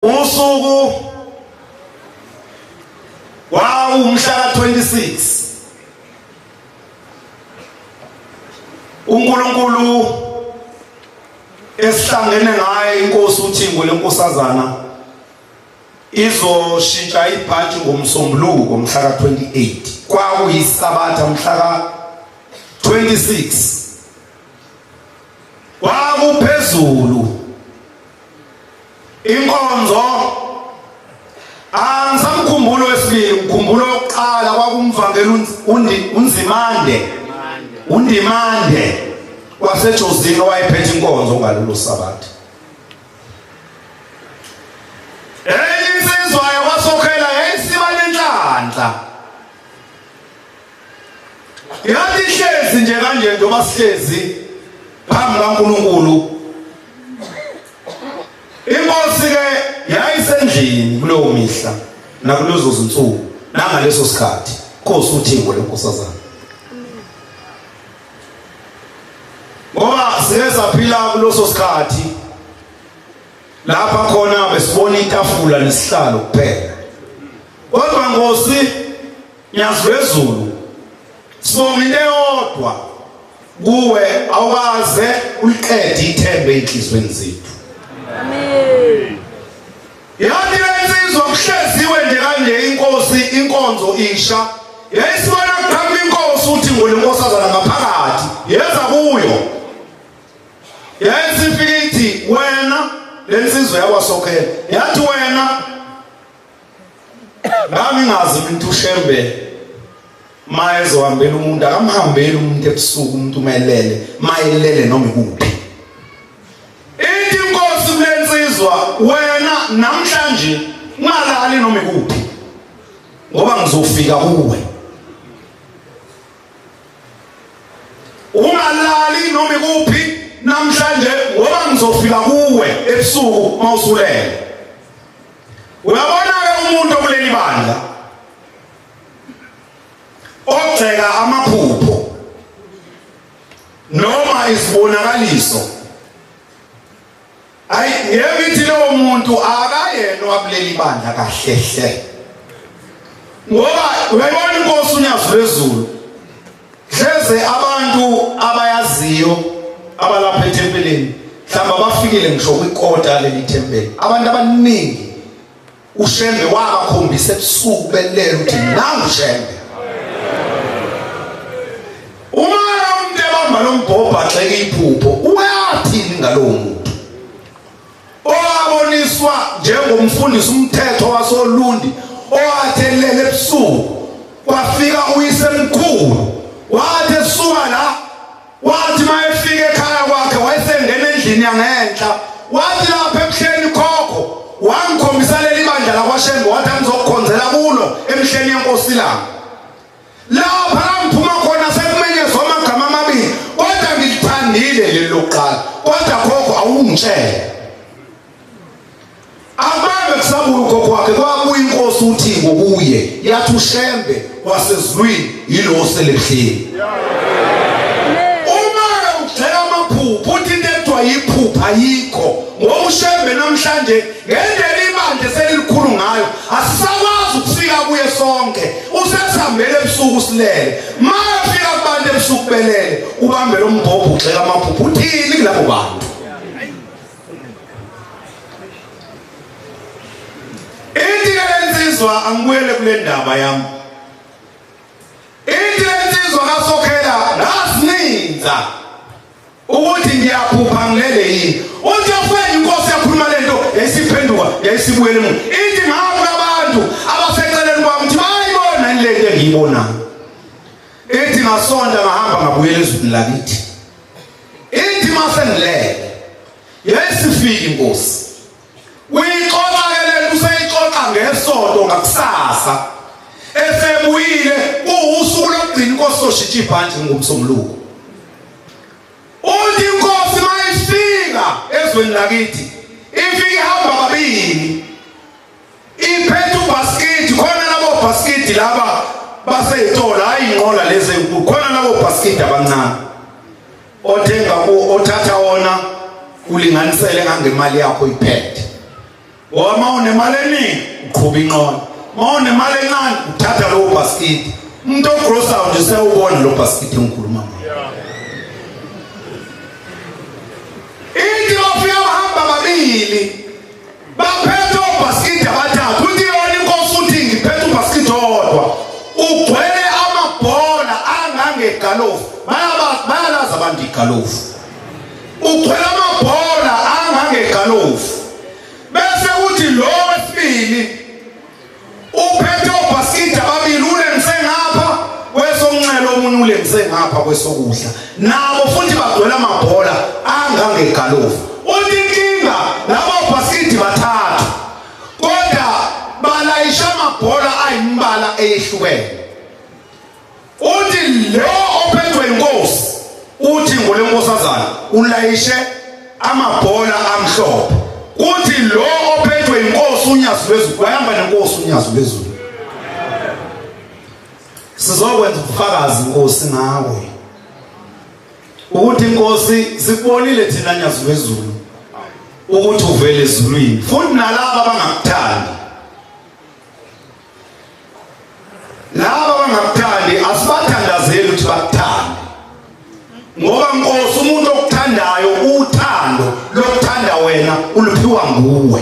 usuku umhla ka-26 uNkulunkulu esihlangene ngaye inkosi uThimbo lenkosazana izoshintsha ibhaji ngomsombuluko mhla ka-28 kwakuyisabatha mhla ka-26 kwakuphezulu inkonzo angisamkhumbulo wesibili umkhumbulo wokuqala kwakumvangela uNdimande waseJozini owayephethe inkonzo ngalolu sabatha. Insizwa yakwaSokhela yayisiba nenhlanhla yathi hlezi nje kanje njengoba sihlezi phambi kaNkulunkulu. Inkosi ke yayisendlini kuleyo mihla nakulezo zinsuku nangaleso sikhathi Nkosi uThimbo lenkosazana. Ngoba siyaphila kuleso sikhathi lapha khona besibona itafula nesihlalo kuphela. Kodwa Nkosi nyazwezulu sibonga into eyodwa kuwe awukaze uliqede ithembe enhlizweni zethu. Amen. Yathi lensizwa kuhleziwe nje kanje inkonzo isha yayisibona kuqhamuka inkosi uThimbo lenkosazana ngaphakathi yeza kuyo yayisifika ithi wena lensizwa yakwaSokhela yathi wena ngami ngazi umuntu uShembe mayezohambela umuntu akamhambeli umuntu ebusuku umuntu umelele mayelele noma ikuphi. Ithi inkosi kulensizwa wena namhlanje ungalali noma ikuphi ngoba ngizofika kuwe. Ungalali noma ikuphi namhlanje ngoba ngizofika kuwe ebusuku mawusulele. Uyabona ke umuntu okuleli bandla ogceka amaphupho noma isibonakaliso ngithi lowo muntu akayena wakuleli bandla kahlehle. Ngoba uyayibona inkosi unyazwezulu hleze abantu abayaziyo abalapha ethempelini mhlawumbe bafikile ngisho kwikota leli thempeli abantu abaningi uShembe wakakhombisa ebusuku belela ukuthi nangu uShembe. Uma umuntu ebamba lombhobha agxeka iphupho uyathini ngalowo muntu owaboniswa njengomfundisi umthetho wasoLundi owathelele ebusuku kwafika uyisemkhulu wathi esuka la wathi mayefika ekhaya kwakhe wayesengena endlini yangenhla wathi lapha ebuhleni khokho wangikhombisa leli bandla lakwaShembe wathi angizokukhonzela kulo emhleni yenkosi lami. Lapha ngiphuma khona sekumenyezwa amagama amabili kodwa ngilithandile leli lokuqala kodwa khokho awungitshela. Ababe kusabuya ukhokho wakhe kwabuya inkosi uThimbo kuye yathi uShembe wasezulwini yilo oselebuhleni. Uma ugxeka amaphupho uthi into edwa yiphupha ayikho ngoba uShembe namhlanje ngendlela ibandla selilikhulu ngayo asisakwazi ukufika kuye sonke usesihambele ebusuku silele mafika kubantu ebusuku belele ubambe lo mbhobho ugxeka amaphupho uthini kulabo bantu. Ithi lensizwa angibuyele kule ndaba yami. Ithi lensizwa kaSokhela ngasininza ukuthi ngiyaphupha ngilele yini. Uthi ufike inkosi yakhuluma lento yayisiphenduka yayisibuyele emuva. Ithi ngabo abantu abaseceleni kwami ukuthi bayibona lento engiyibonayo. Ithi ngasonda ngahamba ngabuyela ezweni lakithi. Ithi mase ngilele yayisifika inkosi. Uyixoxa ke lento useyixoxa ngesonto ngakusasa. Esebuyile usuku lokugcina inkosi oshintsha ibhanti ngomsombuluko. Uthi inkosi mayifika ezweni lakithi ifika ihamba kabili iphethe ubasket khona labo basket laba baseyithola hayi inqola lezi enkulu khona labo basket abancane othenga othatha wona kulinganisele ngangemali yakho iphethe. ngoba mawune imali eningi uqhuba inqola, mawune imali encane uthatha lowo bhasikidi. Umuntu ogrosayo nje sewubona lo bhasikidi engikhuluma ngayo. Ithi bafika bahamba babili baphethe ubhasikidi abathathu. Uthi yona inkosi uthi ngiphethe ubhasikidi owodwa ugcwele amabhola angangegalofu. Bayalazi abantu igalofu. Ugcwele amabhola angangegalofu. Bese uthi lo wesibili uphethe ubhasikidi ababili ulengise ngapha kwesonxele omunye ulengise ngapha kwesokudla. Nabo futhi bagcwele amabhola angangegalofu. Uthi inkinga labo bhasikidi bathathu kodwa balayisha amabhola ayimbala eyehlukene. Uthi lo ophethwe inkosi uthi ngolenkosazana ulayishe amabhola amhlophe. Uthi lo ophethwe inkosi unyazi lwezulu bayamba nenkosi unyazi lwezulu. Sizokwenza ubufakazi inkosi ngawe ukuthi inkosi sikubonile thina nyazi lwezulu ukuthi uvele ezulwini futhi nalabo abangakuthandi. Laba abangakuthandi asibathandazeli ukuthi bakuthande. Ngoba inkosi umuntu okuthandayo uthando lokuthanda wena uluphiwa nguwe.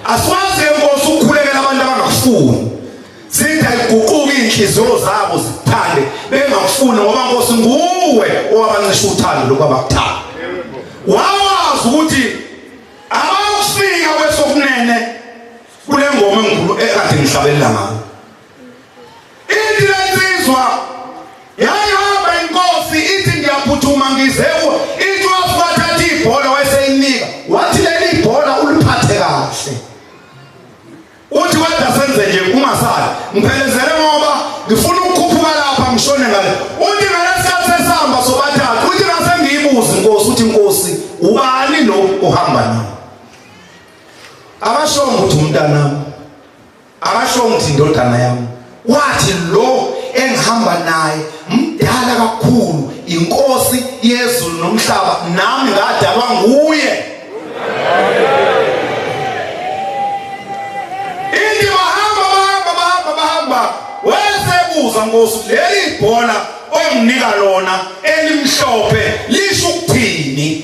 Asiwazi inkosi ukukhulekela abantu abangakufuni. Sithi ayiguquki inhliziyo zabo zikuthande bengakufuni ngoba inkosi nguwe owabancisha uthando lokwabakuthanda. Wawazi ukuthi abakufika kwesokunene kule ngoma enkulu ekade ngihlabelela ngayo. Ithi lensizwa yayihamba inkosi ithi ngiyaphuthuma ngizekwa. Ithi wafathatha ibhola wayeseyinika wathi leli bhola uliphathe kahle. Uthi kodwa senze nje ungasali ngiphelezele ngoba ngifuna ukukhuphuka lapha ngishone ngale. Uthi ngalesikhathi sesihamba sobathathu uthi ngase ngiyibuza inkosi uthi inkosi ubani lo uhamba naye? Akashongo ukuthi umntanami, akashongo ukuthi indodana yami. Wathi lo engihamba naye mdala kakhulu, inkosi yezulu nomhlaba, nami ngadalwa nguye. Ithi bahamba wesebuza inkosi leli bhola onginika lona elimhlophe lisho ukuthini?